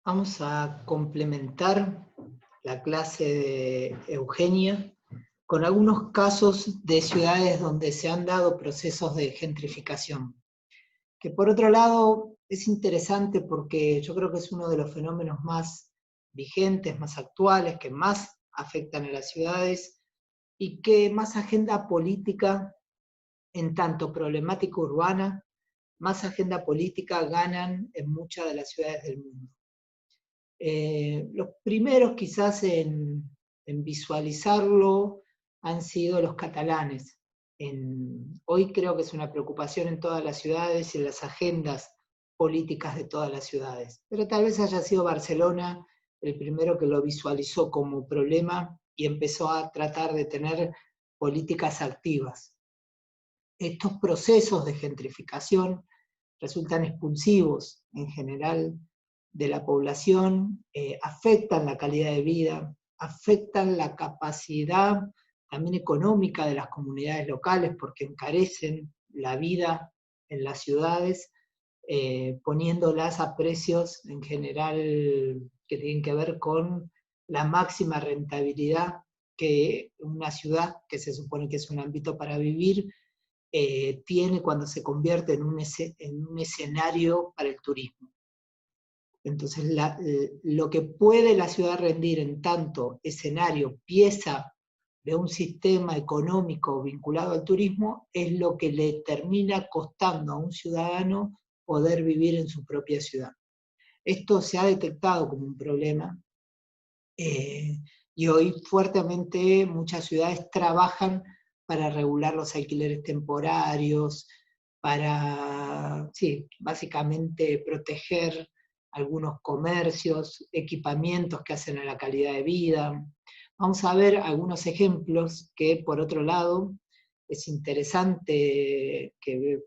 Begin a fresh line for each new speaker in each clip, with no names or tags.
Vamos a complementar la clase de Eugenia con algunos casos de ciudades donde se han dado procesos de gentrificación, que por otro lado es interesante porque yo creo que es uno de los fenómenos más vigentes, más actuales, que más afectan a las ciudades y que más agenda política, en tanto problemática urbana, más agenda política ganan en muchas de las ciudades del mundo. Los primeros quizás en visualizarlo han sido los catalanes. Hoy creo que es una preocupación en todas las ciudades y en las agendas políticas de todas las ciudades. Pero tal vez haya sido Barcelona el primero que lo visualizó como problema y empezó a tratar de tener políticas activas. Estos procesos de gentrificación resultan expulsivos en general de la población, afectan la calidad de vida, afectan la capacidad también económica de las comunidades locales porque encarecen la vida en las ciudades, poniéndolas a precios en general que tienen que ver con la máxima rentabilidad que una ciudad, que se supone que es un ámbito para vivir, tiene cuando se convierte en un escenario para el turismo. Entonces, lo que puede la ciudad rendir en tanto escenario, pieza de un sistema económico vinculado al turismo, es lo que le termina costando a un ciudadano poder vivir en su propia ciudad. Esto se ha detectado como un problema, y hoy fuertemente muchas ciudades trabajan para regular los alquileres temporarios, para, sí, básicamente proteger algunos comercios, equipamientos que hacen a la calidad de vida. Vamos a ver algunos ejemplos que, por otro lado, es interesante que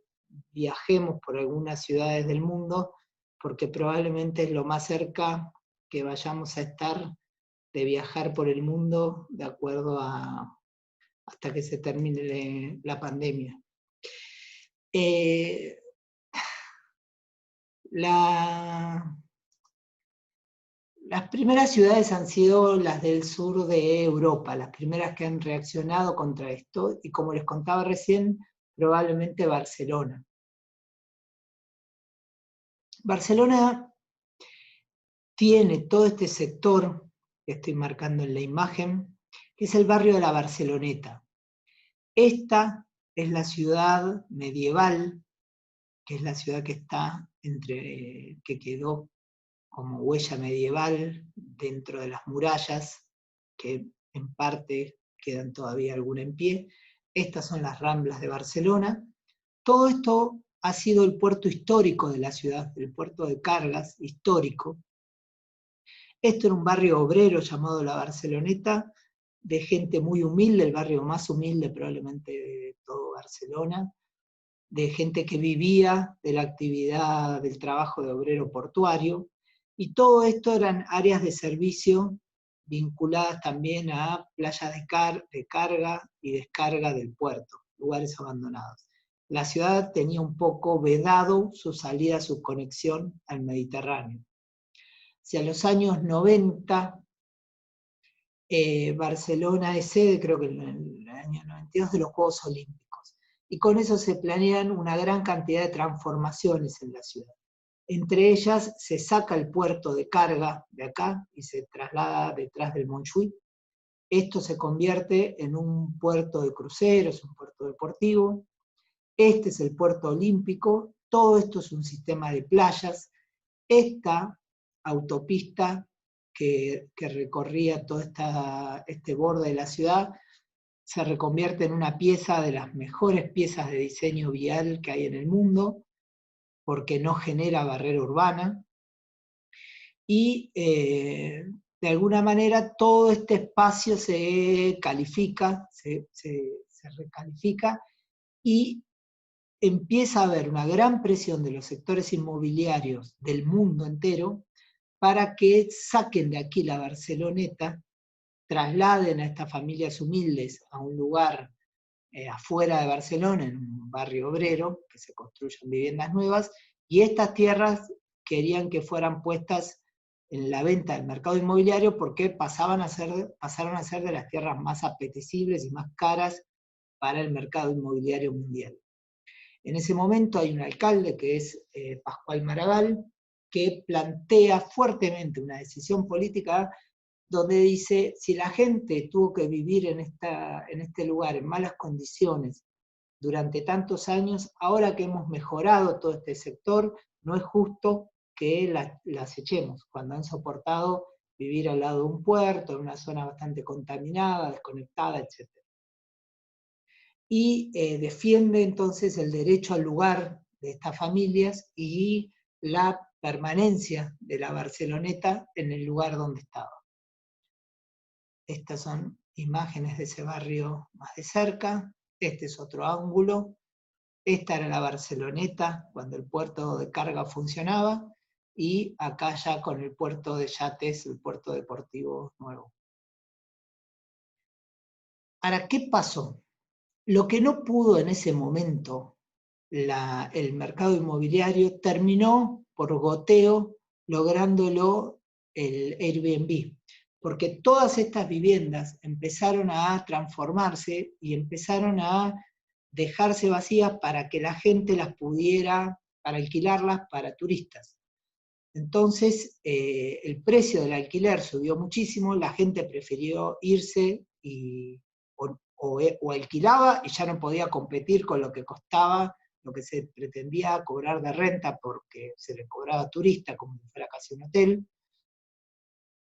viajemos por algunas ciudades del mundo, porque probablemente es lo más cerca que vayamos a estar de viajar por el mundo de acuerdo hasta que se termine la pandemia. Las primeras ciudades han sido las del sur de Europa, las primeras que han reaccionado contra esto, y como les contaba recién, probablemente Barcelona. Barcelona tiene todo este sector que estoy marcando en la imagen, que es el barrio de la Barceloneta. Esta es la ciudad medieval, que es la ciudad que está que quedó como huella medieval dentro de las murallas, que en parte quedan todavía alguna en pie. Estas son las Ramblas de Barcelona. Todo esto ha sido el puerto histórico de la ciudad, el puerto de cargas histórico. Esto era un barrio obrero llamado La Barceloneta, de gente muy humilde, el barrio más humilde probablemente de todo Barcelona, de gente que vivía de la actividad del trabajo de obrero portuario, y todo esto eran áreas de servicio vinculadas también a playas de carga y descarga del puerto, lugares abandonados. La ciudad tenía un poco vedado su salida, su conexión al Mediterráneo. Hacia los años 90, Barcelona es sede, creo que en el año 92, de los Juegos Olímpicos. Y con eso se planean una gran cantidad de transformaciones en la ciudad. Entre ellas se saca el puerto de carga de acá y se traslada detrás del Montjuïc. Esto se convierte en un puerto de cruceros, un puerto deportivo. Este es el puerto olímpico. Todo esto es un sistema de playas. Esta autopista que recorría todo este borde de la ciudad se reconvierte en una pieza de las mejores piezas de diseño vial que hay en el mundo, porque no genera barrera urbana, y de alguna manera todo este espacio se califica, se recalifica, y empieza a haber una gran presión de los sectores inmobiliarios del mundo entero para que saquen de aquí la Barceloneta, trasladen a estas familias humildes a un lugar afuera de Barcelona, en un barrio obrero, que se construyan viviendas nuevas, y estas tierras querían que fueran puestas en la venta del mercado inmobiliario porque pasaron a ser de las tierras más apetecibles y más caras para el mercado inmobiliario mundial. En ese momento hay un alcalde que es Pascual Maragall, que plantea fuertemente una decisión política donde dice, si la gente tuvo que vivir en este lugar en malas condiciones durante tantos años, ahora que hemos mejorado todo este sector, no es justo que las echemos, cuando han soportado vivir al lado de un puerto, en una zona bastante contaminada, desconectada, etc. Y defiende entonces el derecho al lugar de estas familias y la permanencia de la Barceloneta en el lugar donde estaba. Estas son imágenes de ese barrio más de cerca. Este es otro ángulo. Esta era la Barceloneta cuando el puerto de carga funcionaba, y acá ya con el puerto de yates, el puerto deportivo nuevo. Ahora, ¿qué pasó? Lo que no pudo en ese momento el mercado inmobiliario terminó por goteo lográndolo el Airbnb, porque todas estas viviendas empezaron a transformarse y empezaron a dejarse vacías para que la gente las pudiera, para alquilarlas para turistas. Entonces, el precio del alquiler subió muchísimo, la gente prefirió irse o alquilaba y ya no podía competir con lo que costaba, lo que se pretendía cobrar de renta porque se le cobraba a turista como si fuera casi un hotel,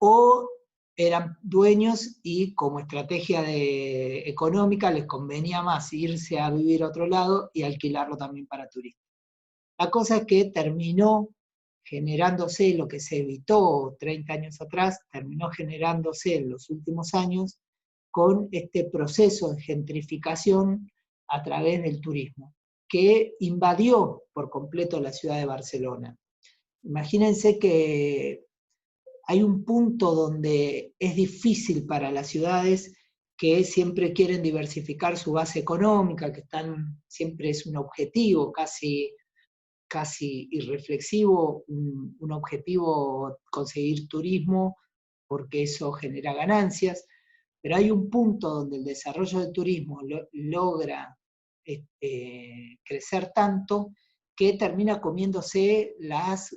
o eran dueños y como estrategia económica les convenía más irse a vivir a otro lado y alquilarlo también para turistas. La cosa es que terminó generándose lo que se evitó 30 años atrás, terminó generándose en los últimos años con este proceso de gentrificación a través del turismo, que invadió por completo la ciudad de Barcelona. Imagínense que hay un punto donde es difícil para las ciudades que siempre quieren diversificar su base económica, que siempre es un objetivo casi irreflexivo, un objetivo conseguir turismo, porque eso genera ganancias, pero hay un punto donde el desarrollo del turismo logra crecer tanto que termina comiéndose las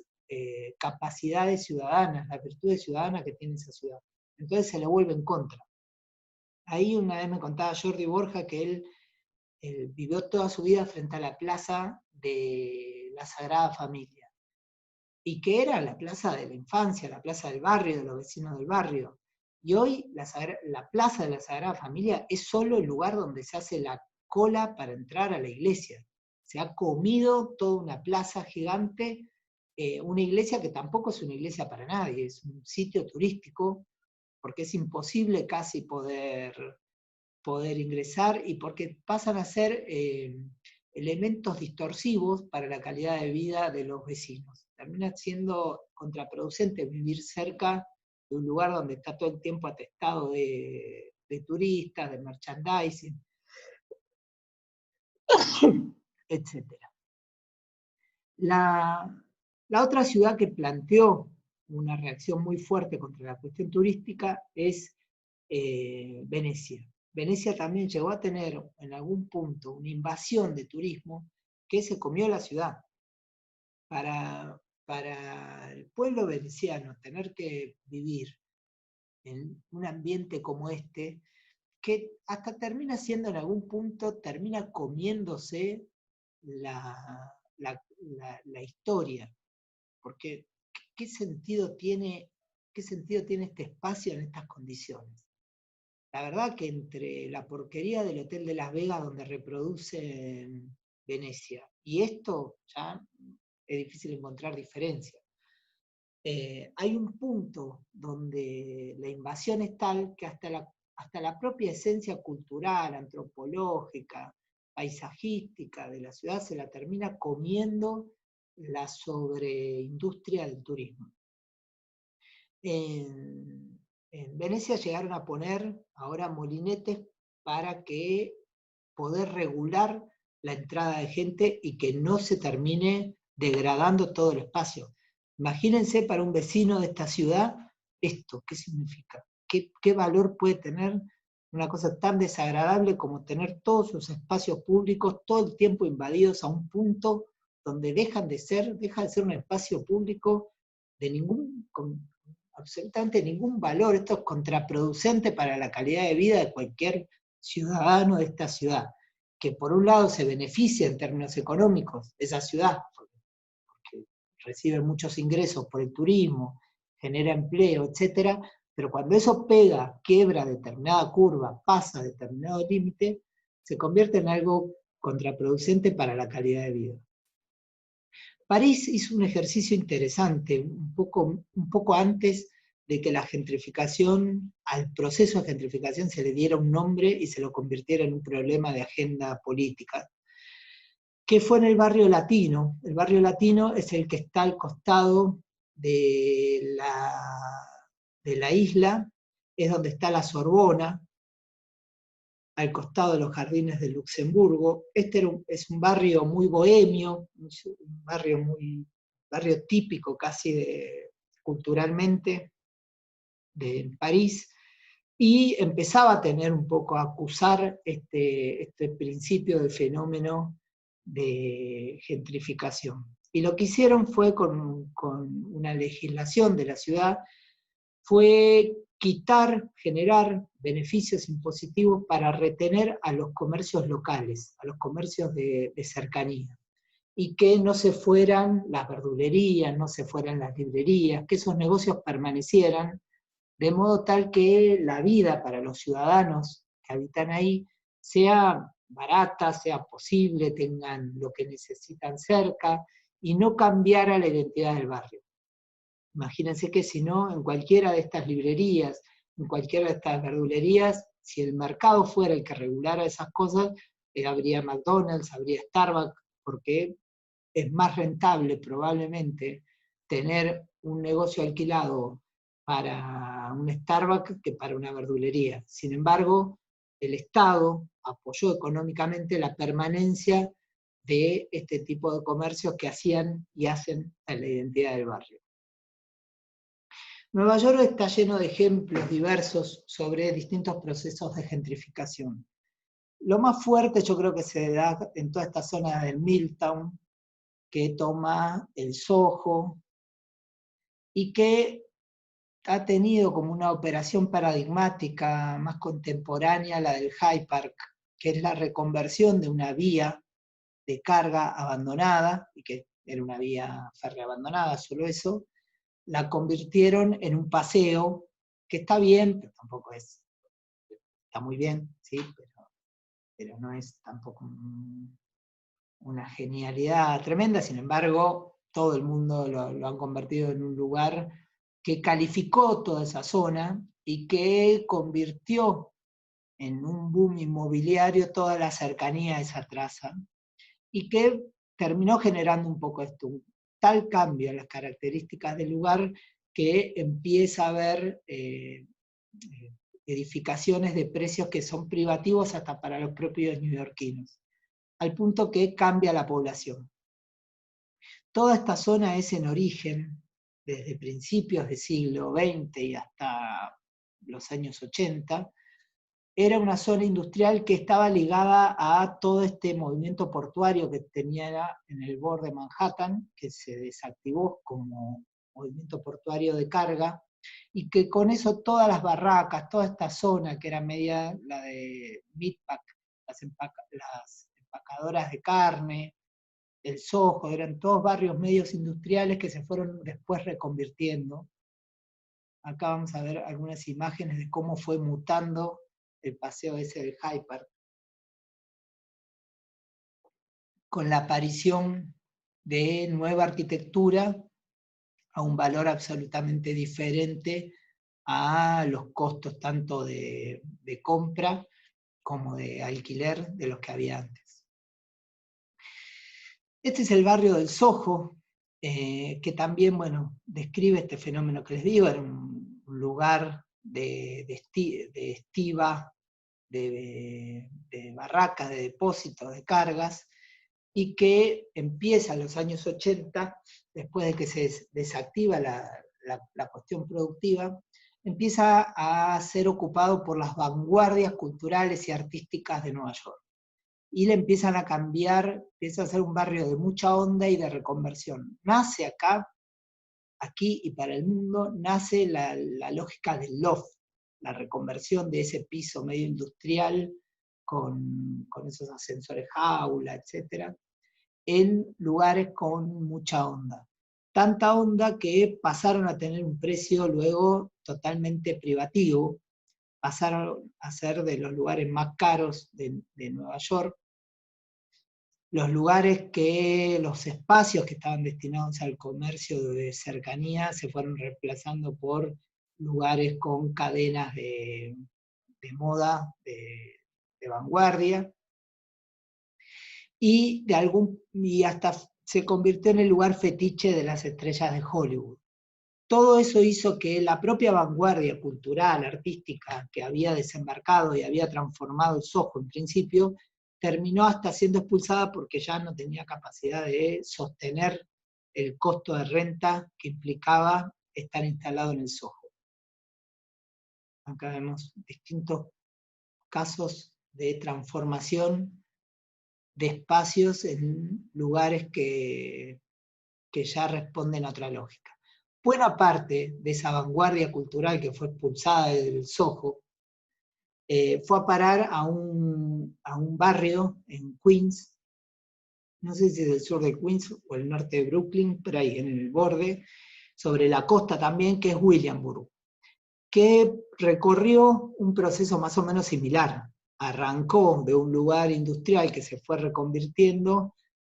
capacidades ciudadanas, las virtudes ciudadanas que tiene esa ciudad. Entonces se le vuelve en contra. Ahí una vez me contaba Jordi Borja que él vivió toda su vida frente a la plaza de la Sagrada Familia, y que era la plaza de la infancia, la plaza del barrio, de los vecinos del barrio. Y hoy la plaza de la Sagrada Familia es solo el lugar donde se hace la cola para entrar a la iglesia. Se ha comido toda una plaza gigante, una iglesia que tampoco es una iglesia para nadie, es un sitio turístico, porque es imposible casi poder ingresar y porque pasan a ser elementos distorsivos para la calidad de vida de los vecinos. Termina siendo contraproducente vivir cerca de un lugar donde está todo el tiempo atestado de turistas, de merchandising, etc. La otra ciudad que planteó una reacción muy fuerte contra la cuestión turística es Venecia. Venecia también llegó a tener en algún punto una invasión de turismo que se comió la ciudad. Para el pueblo veneciano tener que vivir en un ambiente como este, que hasta termina siendo en algún punto, termina comiéndose la historia, porque ¿qué sentido tiene este espacio en estas condiciones? La verdad que entre la porquería del Hotel de Las Vegas donde reproducen Venecia y esto ya es difícil encontrar diferencia. Hay un punto donde la invasión es tal que hasta la propia esencia cultural, antropológica, paisajística de la ciudad se la termina comiendo la sobreindustria del turismo. En Venecia llegaron a poner ahora molinetes para poder regular la entrada de gente y que no se termine degradando todo el espacio. Imagínense para un vecino de esta ciudad esto, ¿qué significa? ¿Qué valor puede tener una cosa tan desagradable como tener todos sus espacios públicos todo el tiempo invadidos a un punto donde deja de ser un espacio público con absolutamente ningún valor? Esto es contraproducente para la calidad de vida de cualquier ciudadano de esta ciudad, que por un lado se beneficia en términos económicos de esa ciudad, porque recibe muchos ingresos por el turismo, genera empleo, etcétera, pero cuando eso pega, quiebra determinada curva, pasa determinado límite, se convierte en algo contraproducente para la calidad de vida. París hizo un ejercicio interesante, un poco antes de que la gentrificación, al proceso de gentrificación se le diera un nombre y se lo convirtiera en un problema de agenda política, que fue en el barrio latino. El barrio latino es el que está al costado de la isla, es donde está la Sorbona, al costado de los jardines de Luxemburgo. Es un barrio muy bohemio, un barrio típico casi culturalmente de París, y empezaba a tener un poco a acusar este principio de fenómeno de gentrificación. Y lo que hicieron fue con una legislación de la ciudad, fue generar beneficios impositivos para retener a los comercios locales, a los comercios de cercanía, y que no se fueran las verdulerías, no se fueran las librerías, que esos negocios permanecieran, de modo tal que la vida para los ciudadanos que habitan ahí sea barata, sea posible, tengan lo que necesitan cerca, y no cambiara la identidad del barrio. Imagínense que si no, en cualquiera de estas librerías, en cualquiera de estas verdulerías, si el mercado fuera el que regulara esas cosas, habría McDonald's, habría Starbucks, porque es más rentable probablemente tener un negocio alquilado para un Starbucks que para una verdulería. Sin embargo, el Estado apoyó económicamente la permanencia de este tipo de comercios que hacían y hacen a la identidad del barrio. Nueva York está lleno de ejemplos diversos sobre distintos procesos de gentrificación. Lo más fuerte yo creo que se da en toda esta zona del Midtown, que toma el Soho, y que ha tenido como una operación paradigmática más contemporánea la del Hyde Park, que es la reconversión de una vía de carga abandonada, y que era una vía férrea abandonada, solo eso, la convirtieron en un paseo, que está bien, pero tampoco está muy bien, ¿sí? Pero no es tampoco una genialidad tremenda. Sin embargo, todo el mundo lo han convertido en un lugar que calificó toda esa zona y que convirtió en un boom inmobiliario toda la cercanía a esa traza, y que terminó generando un poco esto, un tal cambio en las características del lugar que empieza a haber edificaciones de precios que son privativos hasta para los propios neoyorquinos, al punto que cambia la población. Toda esta zona es en origen, desde principios del siglo XX y hasta los años 80, era una zona industrial que estaba ligada a todo este movimiento portuario que tenía en el borde de Manhattan, que se desactivó como movimiento portuario de carga, y que con eso todas las barracas, toda esta zona que era media la de Meatpack, las empacadoras de carne, el Soho, eran todos barrios medios industriales que se fueron después reconvirtiendo. Acá vamos a ver algunas imágenes de cómo fue mutando el paseo ese del Hyde Park, con la aparición de nueva arquitectura a un valor absolutamente diferente a los costos tanto de compra como de alquiler de los que había antes. Este es el barrio del Soho, que también, bueno, describe este fenómeno que les digo, era un lugar de estiva, de barracas, de depósitos, de cargas, y que empieza en los años 80, después de que se desactiva la cuestión productiva, empieza a ser ocupado por las vanguardias culturales y artísticas de Nueva York. Y le empiezan a cambiar, empieza a ser un barrio de mucha onda y de reconversión. Nace acá, aquí y para el mundo, nace la lógica del loft, la reconversión de ese piso medio industrial con esos ascensores jaula, etc., en lugares con mucha onda. Tanta onda que pasaron a tener un precio luego totalmente privativo, pasaron a ser de los lugares más caros de Nueva York, los espacios que estaban destinados al comercio de cercanía se fueron reemplazando por lugares con cadenas de moda, de vanguardia, y hasta se convirtió en el lugar fetiche de las estrellas de Hollywood. Todo eso hizo que la propia vanguardia cultural, artística, que había desembarcado y había transformado el Soho en principio, terminó hasta siendo expulsada porque ya no tenía capacidad de sostener el costo de renta que implicaba estar instalado en el Soho. Acá vemos distintos casos de transformación de espacios en lugares que ya responden a otra lógica. Buena parte de esa vanguardia cultural que fue expulsada del Soho fue a parar a un barrio en Queens, no sé si es el sur de Queens o el norte de Brooklyn, pero ahí en el borde, sobre la costa también, que es Williamsburg, que recorrió un proceso más o menos similar. Arrancó de un lugar industrial que se fue reconvirtiendo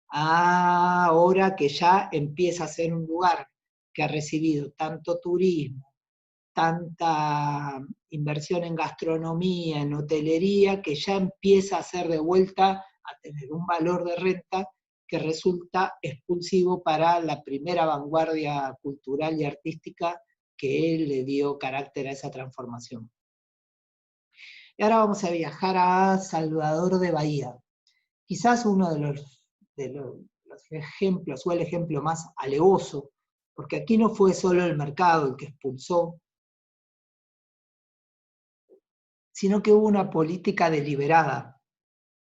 a ahora que ya empieza a ser un lugar que ha recibido tanto turismo, tanta inversión en gastronomía, en hotelería, que ya empieza a ser de vuelta a tener un valor de renta que resulta expulsivo para la primera vanguardia cultural y artística que le dio carácter a esa transformación. Y ahora vamos a viajar a Salvador de Bahía. Quizás uno de los ejemplos, o el ejemplo más alevoso, porque aquí no fue solo el mercado el que expulsó, sino que hubo una política deliberada,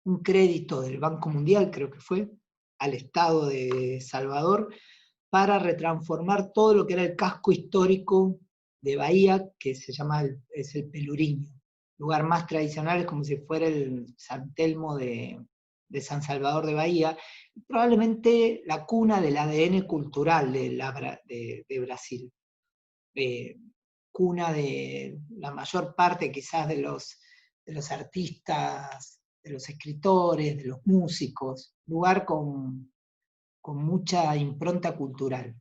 un crédito del Banco Mundial, creo que fue, al Estado de Salvador, para retransformar todo lo que era el casco histórico de Bahía, que es el Pelourinho, lugar más tradicional, es como si fuera el San Telmo de San Salvador de Bahía, probablemente la cuna del ADN cultural de Brasil. Cuna de la mayor parte quizás de los artistas, de los escritores, de los músicos, lugar con mucha impronta cultural.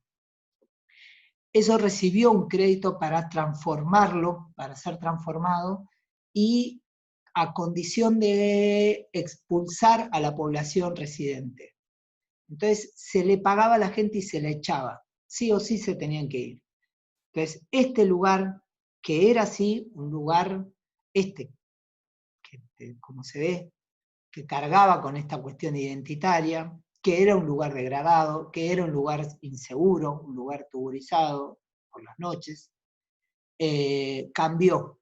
Eso recibió un crédito para transformarlo, para ser transformado, y a condición de expulsar a la población residente. Entonces se le pagaba a la gente y se la echaba, sí o sí se tenían que ir. Entonces, este lugar, que era así, un lugar, que como se ve, que cargaba con esta cuestión identitaria, que era un lugar degradado, que era un lugar inseguro, un lugar tuburizado por las noches, cambió.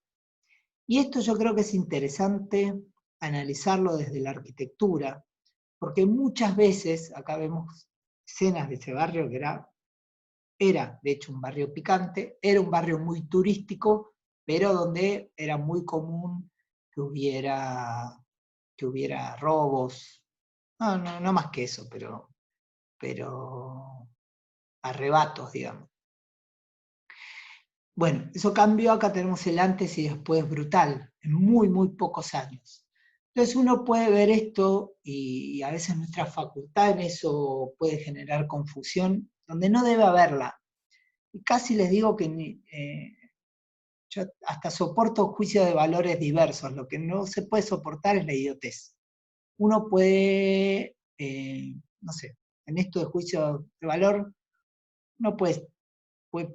Y esto yo creo que es interesante analizarlo desde la arquitectura, porque muchas veces, acá vemos escenas de ese barrio que era de hecho un barrio picante, era un barrio muy turístico, pero donde era muy común que hubiera robos, no más que eso, pero arrebatos, digamos. Bueno, eso cambió, acá tenemos el antes y después brutal, en muy, muy pocos años. Entonces uno puede ver esto, y a veces nuestra facultad en eso puede generar confusión, donde no debe haberla. Y casi les digo que yo hasta soporto juicios de valores diversos, lo que no se puede soportar es la idiotez. Uno puede, no sé, en esto de juicio de valor, uno puede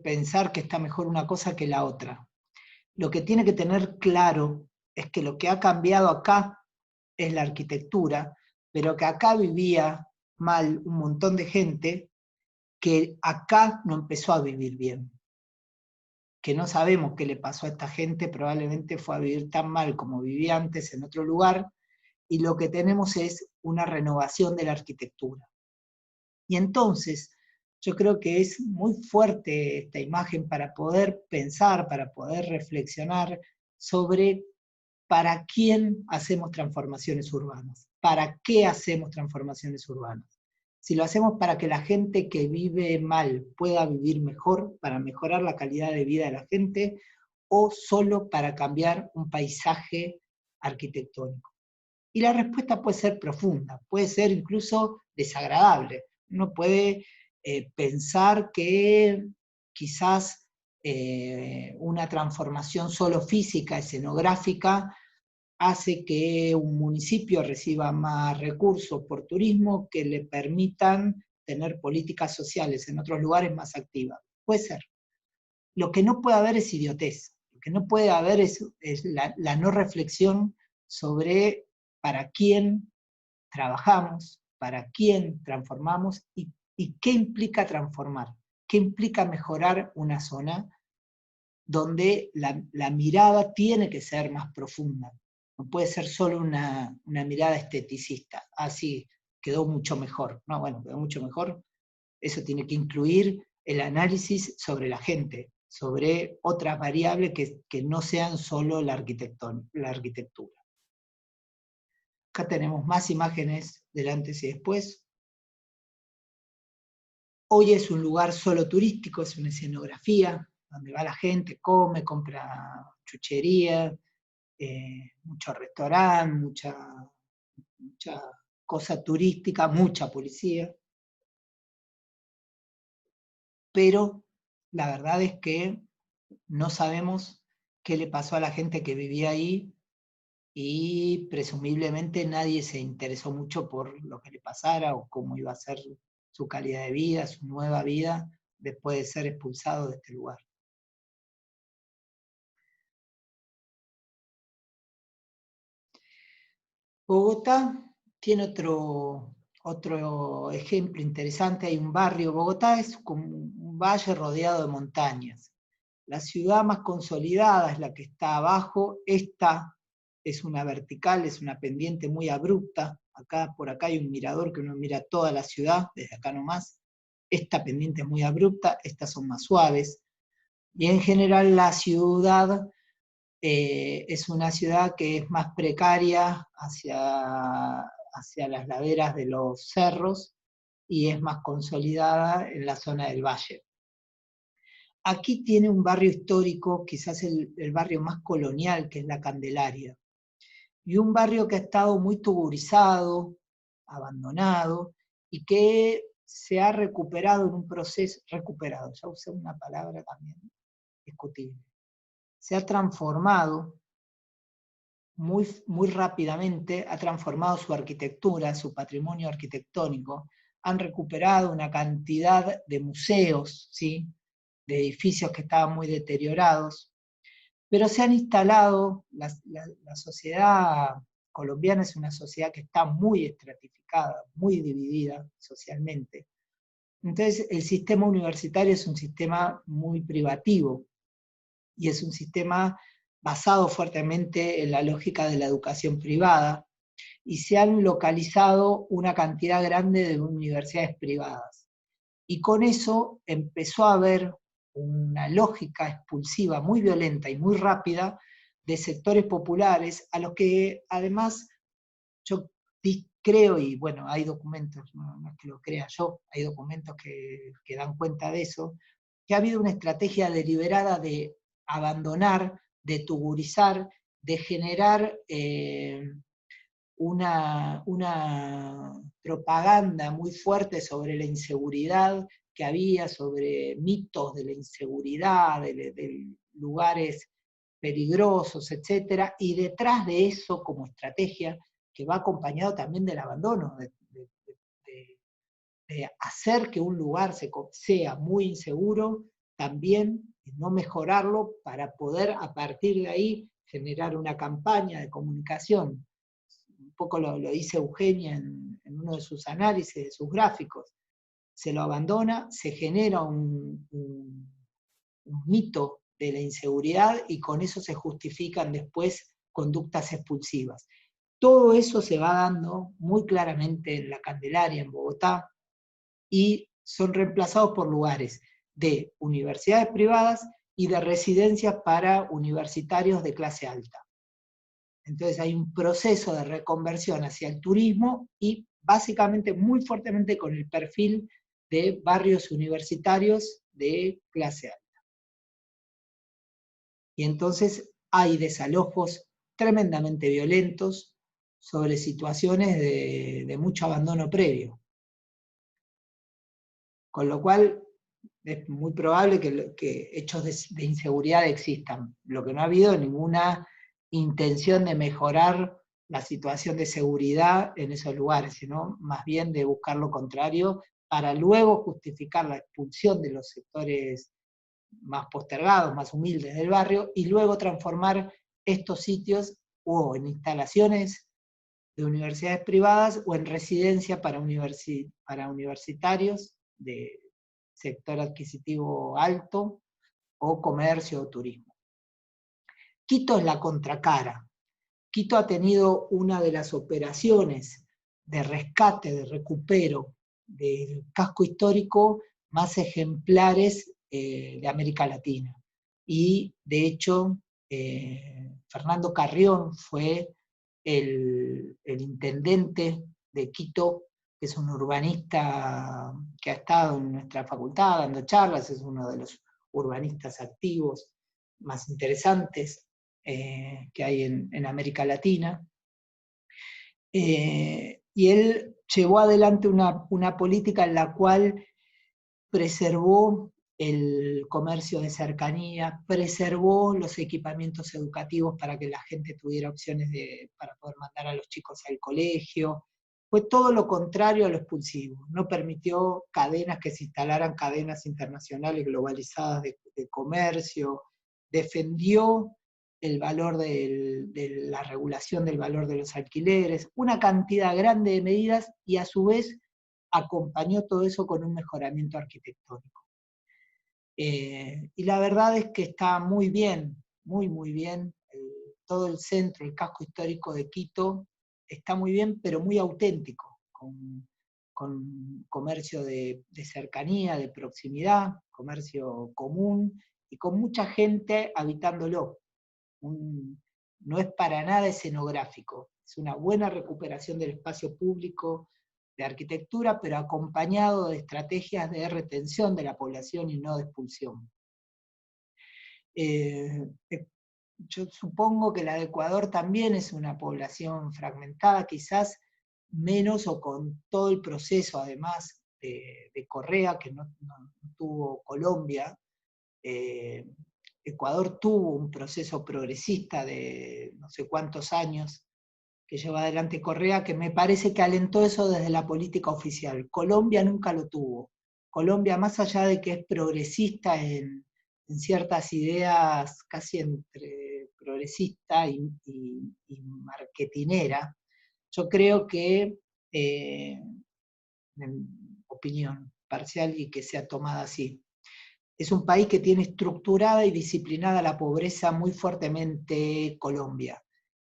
pensar que está mejor una cosa que la otra. Lo que tiene que tener claro es que lo que ha cambiado acá es la arquitectura, pero que acá vivía mal un montón de gente que acá no empezó a vivir bien, que no sabemos qué le pasó a esta gente, probablemente fue a vivir tan mal como vivía antes en otro lugar, y lo que tenemos es una renovación de la arquitectura. Y entonces, yo creo que es muy fuerte esta imagen para poder pensar, para poder reflexionar sobre para quién hacemos transformaciones urbanas, para qué hacemos transformaciones urbanas. Si lo hacemos para que la gente que vive mal pueda vivir mejor, para mejorar la calidad de vida de la gente, o solo para cambiar un paisaje arquitectónico. Y la respuesta puede ser profunda, puede ser incluso desagradable. Uno puede pensar que quizás una transformación solo física, escenográfica, hace que un municipio reciba más recursos por turismo que le permitan tener políticas sociales en otros lugares más activas. Puede ser. Lo que no puede haber es idiotez. Lo que no puede haber es la no reflexión sobre para quién trabajamos, para quién transformamos y qué implica transformar, qué implica mejorar una zona donde la mirada tiene que ser más profunda. No puede ser solo una mirada esteticista. Ah, sí, quedó mucho mejor. No, bueno, quedó mucho mejor. Eso tiene que incluir el análisis sobre la gente, sobre otras variables que no sean solo la arquitectura. Acá tenemos más imágenes del antes y después. Hoy es un lugar solo turístico, es una escenografía, donde va la gente, come, compra chuchería, mucho restaurante, mucha cosa turística, mucha policía. Pero la verdad es que no sabemos qué le pasó a la gente que vivía ahí y presumiblemente nadie se interesó mucho por lo que le pasara o cómo iba a ser su calidad de vida, su nueva vida, después de ser expulsado de este lugar. Bogotá tiene otro ejemplo interesante, hay un barrio, Bogotá es como un valle rodeado de montañas. La ciudad más consolidada es la que está abajo, esta es una vertical, es una pendiente muy abrupta, por acá hay un mirador que uno mira toda la ciudad, desde acá nomás, esta pendiente es muy abrupta, estas son más suaves, y en general la ciudad es una ciudad que es más precaria hacia las laderas de los cerros y es más consolidada en la zona del valle. Aquí tiene un barrio histórico, quizás el barrio más colonial, que es la Candelaria, y un barrio que ha estado muy tuburizado, abandonado, y que se ha recuperado en un proceso, recuperado, ya usé una palabra también discutible, se ha transformado muy rápidamente, ha transformado su arquitectura, su patrimonio arquitectónico, han recuperado una cantidad de museos, ¿sí? De edificios que estaban muy deteriorados, pero se han instalado, la sociedad colombiana es una sociedad que está muy estratificada, muy dividida socialmente. Entonces el sistema universitario es un sistema muy privativo, y es un sistema basado fuertemente en la lógica de la educación privada, y se han localizado una cantidad grande de universidades privadas. Y con eso empezó a haber una lógica expulsiva muy violenta y muy rápida de sectores populares, a los que además yo creo, y bueno, hay documentos, no es que lo crea yo, hay documentos que dan cuenta de eso, que ha habido una estrategia deliberada de abandonar, de tuburizar, de generar una propaganda muy fuerte sobre la inseguridad que había, sobre mitos de la inseguridad, de lugares peligrosos, etc. Y detrás de eso, como estrategia, que va acompañado también del abandono, de hacer que un lugar sea muy inseguro, también no mejorarlo para poder a partir de ahí generar una campaña de comunicación poco lo dice Eugenia en uno de sus análisis, de sus gráficos. Se lo abandona, se genera un mito de la inseguridad y con eso se justifican después conductas expulsivas. Todo eso se va dando muy claramente en la Candelaria, en Bogotá, y son reemplazados por lugares de universidades privadas y de residencias para universitarios de clase alta. Entonces hay un proceso de reconversión hacia el turismo y básicamente muy fuertemente con el perfil de barrios universitarios de clase alta. Y entonces hay desalojos tremendamente violentos sobre situaciones de mucho abandono previo. Con lo cual es muy probable que hechos de inseguridad existan. Lo que no ha habido es ninguna intención de mejorar la situación de seguridad en esos lugares, sino más bien de buscar lo contrario para luego justificar la expulsión de los sectores más postergados, más humildes del barrio, y luego transformar estos sitios o en instalaciones de universidades privadas o en residencia para universitarios de sector adquisitivo alto o comercio o turismo. Quito es la contracara. Quito ha tenido una de las operaciones de rescate, de recupero del casco histórico más ejemplares de América Latina. Y de hecho, Fernando Carrión fue el intendente de Quito, que es un urbanista que ha estado en nuestra facultad dando charlas, es uno de los urbanistas activos más interesantes que hay en América Latina. Y él llevó adelante una política en la cual preservó el comercio de cercanía, preservó los equipamientos educativos para que la gente tuviera opciones para poder mandar a los chicos al colegio. Fue todo lo contrario a lo expulsivo. No permitió que se instalaran cadenas internacionales globalizadas de comercio, defendió el valor de la regulación del valor de los alquileres, una cantidad grande de medidas, y a su vez acompañó todo eso con un mejoramiento arquitectónico. Y la verdad es que está muy bien, muy bien, todo el centro, el casco histórico de Quito, está muy bien, pero muy auténtico, con comercio de cercanía, de proximidad, comercio común, y con mucha gente habitándolo. No es para nada escenográfico, es una buena recuperación del espacio público, de arquitectura, pero acompañado de estrategias de retención de la población y no de expulsión. Yo supongo que la de Ecuador también es una población fragmentada, quizás menos o con todo el proceso, además, de Correa, que no tuvo Colombia. Ecuador tuvo un proceso progresista de no sé cuántos años, que lleva adelante Correa, que me parece que alentó eso desde la política oficial. Colombia nunca lo tuvo. Colombia, más allá de que es progresista en ciertas ideas, casi entre progresista y marketinera, yo creo que, en opinión parcial y que sea tomada así, es un país que tiene estructurada y disciplinada la pobreza muy fuertemente Colombia.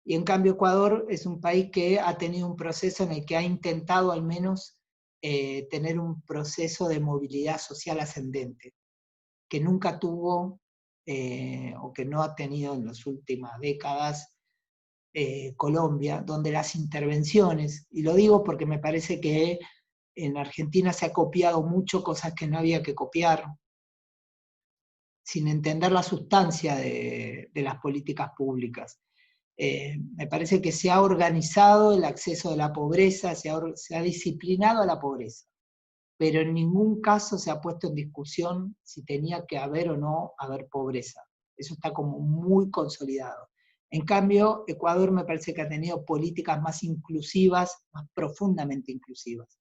Y en cambio Ecuador es un país que ha tenido un proceso en el que ha intentado al menos tener un proceso de movilidad social ascendente, que nunca tuvo o que no ha tenido en las últimas décadas Colombia, donde las intervenciones, y lo digo porque me parece que en Argentina se ha copiado mucho cosas que no había que copiar, sin entender la sustancia de las políticas públicas. Me parece que se ha organizado el acceso de la pobreza, se ha disciplinado a la pobreza, pero en ningún caso se ha puesto en discusión si tenía que haber o no haber pobreza. Eso está como muy consolidado. En cambio, Ecuador me parece que ha tenido políticas más inclusivas, más profundamente inclusivas.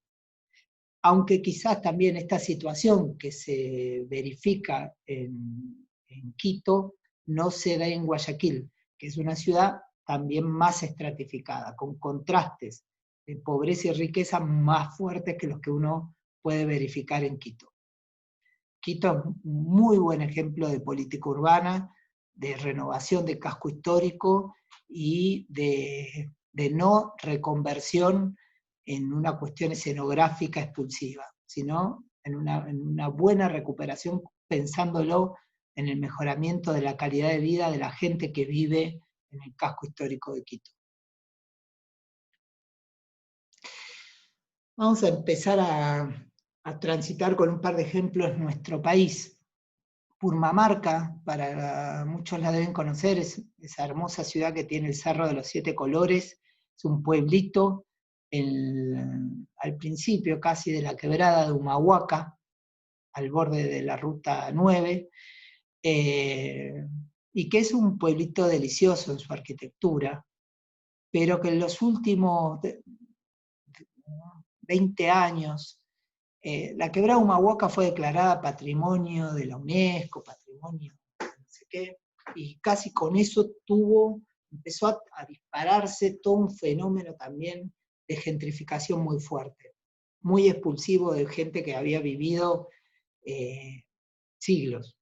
Aunque quizás también esta situación que se verifica en Quito no se da en Guayaquil, que es una ciudad también más estratificada, con contrastes de pobreza y riqueza más fuertes que los que uno puede verificar en Quito. Quito es un muy buen ejemplo de política urbana, de renovación de casco histórico y de no reconversión en una cuestión escenográfica expulsiva, sino en una buena recuperación, pensándolo en el mejoramiento de la calidad de vida de la gente que vive en el casco histórico de Quito. Vamos a empezar a transitar con un par de ejemplos nuestro país. Purmamarca, para muchos la deben conocer, es esa hermosa ciudad que tiene el Cerro de los Siete Colores, es un pueblito al principio casi de la quebrada de Humahuaca, al borde de la Ruta 9, y que es un pueblito delicioso en su arquitectura, pero que en los últimos 20 años, la quebrada Humahuaca fue declarada Patrimonio de la UNESCO, Patrimonio no sé qué, y casi con eso empezó a dispararse todo un fenómeno también de gentrificación muy fuerte, muy expulsivo de gente que había vivido siglos,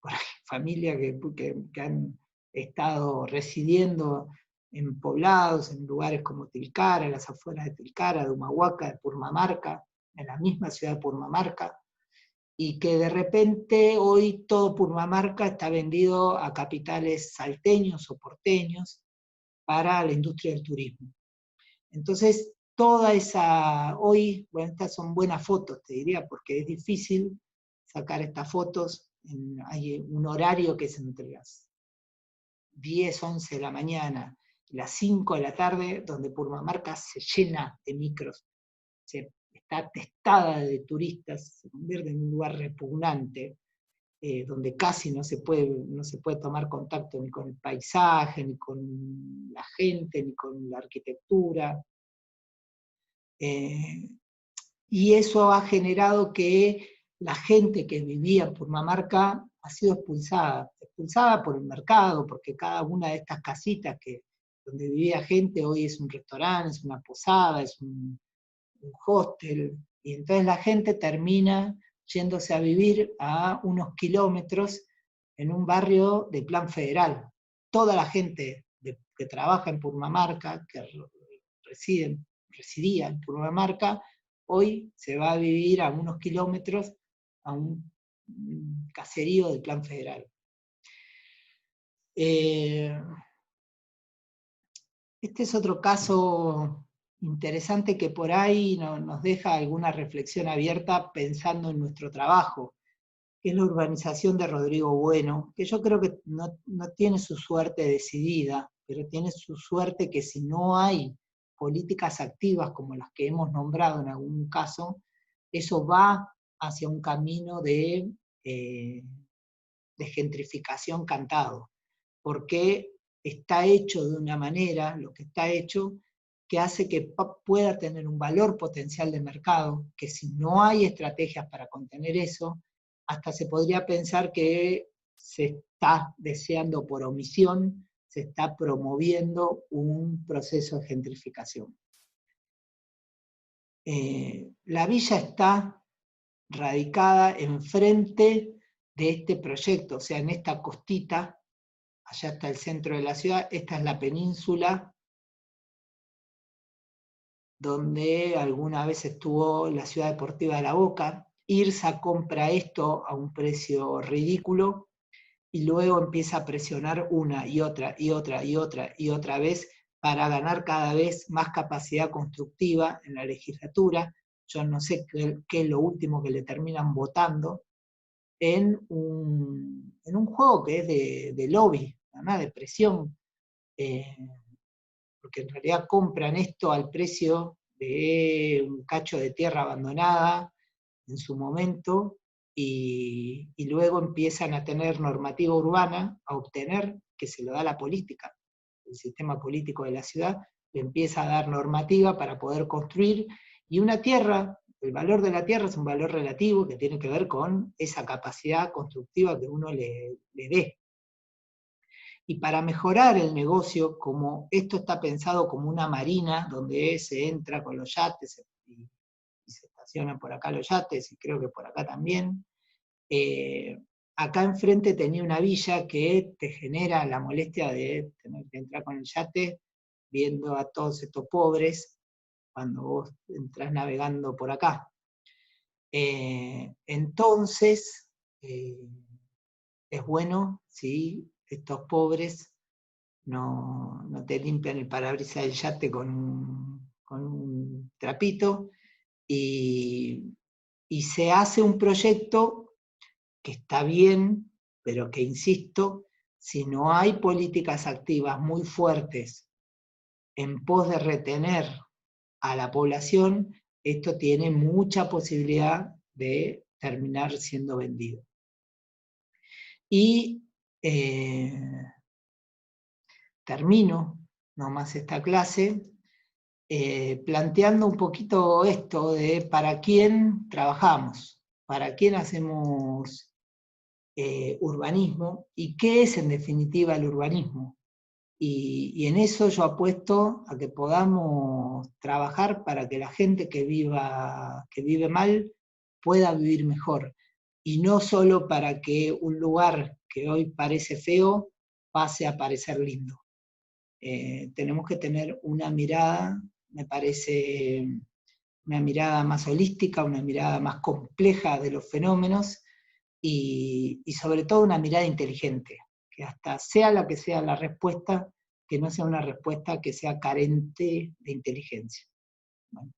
familias que han estado residiendo en poblados, en lugares como Tilcara, en las afueras de Tilcara, de Humahuaca, de Purmamarca, en la misma ciudad de Purmamarca, y que de repente hoy todo Purmamarca está vendido a capitales salteños o porteños para la industria del turismo. Entonces, hoy, bueno, estas son buenas fotos, te diría, porque es difícil sacar estas fotos, hay un horario que es entre las 10, 11 de la mañana y las 5 de la tarde, donde Purmamarca se llena de micros, está atestada de turistas, se convierte en un lugar repugnante, donde casi no se puede tomar contacto ni con el paisaje, ni con la gente, ni con la arquitectura. Y eso ha generado que la gente que vivía en Purmamarca ha sido expulsada por el mercado, porque cada una de estas casitas donde vivía gente hoy es un restaurante, es una posada, es un hostel, y entonces la gente termina yéndose a vivir a unos kilómetros en un barrio de plan federal. Toda la gente que trabaja en Purmamarca, que residía en Purmamarca, hoy se va a vivir a unos kilómetros a un caserío del plan federal. Este es otro caso interesante que por ahí nos deja alguna reflexión abierta pensando en nuestro trabajo, que es la urbanización de Rodrigo Bueno, que yo creo que no tiene su suerte decidida, pero tiene su suerte que si no hay políticas activas como las que hemos nombrado en algún caso, eso va hacia un camino de gentrificación cantado, porque está hecho de una manera, lo que está hecho, que hace que pueda tener un valor potencial de mercado, que si no hay estrategias para contener eso, hasta se podría pensar que se está deseando por omisión, se está promoviendo un proceso de gentrificación. La villa está radicada enfrente de este proyecto, o sea, en esta costita, allá está el centro de la ciudad, esta es la península, donde alguna vez estuvo la ciudad deportiva de La Boca. IRSA compra esto a un precio ridículo, y luego empieza a presionar una y otra y otra y otra y otra vez para ganar cada vez más capacidad constructiva en la legislatura. Yo no sé qué es lo último que le terminan votando, en un juego que es de lobby, además de presión, porque en realidad compran esto al precio de un cacho de tierra abandonada en su momento, y luego empiezan a tener normativa urbana, a obtener, que se lo da la política, el sistema político de la ciudad, le empieza a dar normativa para poder construir, y una tierra, el valor de la tierra es un valor relativo que tiene que ver con esa capacidad constructiva que uno le dé. Y para mejorar el negocio, como esto está pensado como una marina, donde se entra con los yates y se estacionan por acá los yates, y creo que por acá también, acá enfrente tenía una villa que te genera la molestia de tener que entrar con el yate, viendo a todos estos pobres, cuando vos entras navegando por acá. Entonces, es bueno si estos pobres no te limpian el parabrisas del yate con un trapito, y se hace un proyecto que está bien, pero que, insisto, si no hay políticas activas muy fuertes en pos de retener a la población, esto tiene mucha posibilidad de terminar siendo vendido. Y termino nomás esta clase planteando un poquito esto de para quién trabajamos, para quién hacemos urbanismo y qué es en definitiva el urbanismo. Y en eso yo apuesto a que podamos trabajar para que la gente que vive mal pueda vivir mejor, y no solo para que un lugar que hoy parece feo pase a parecer lindo. Tenemos que tener una mirada, me parece, una mirada más holística, una mirada más compleja de los fenómenos, y sobre todo una mirada inteligente, que hasta sea la que sea la respuesta, que no sea una respuesta que sea carente de inteligencia. Bueno.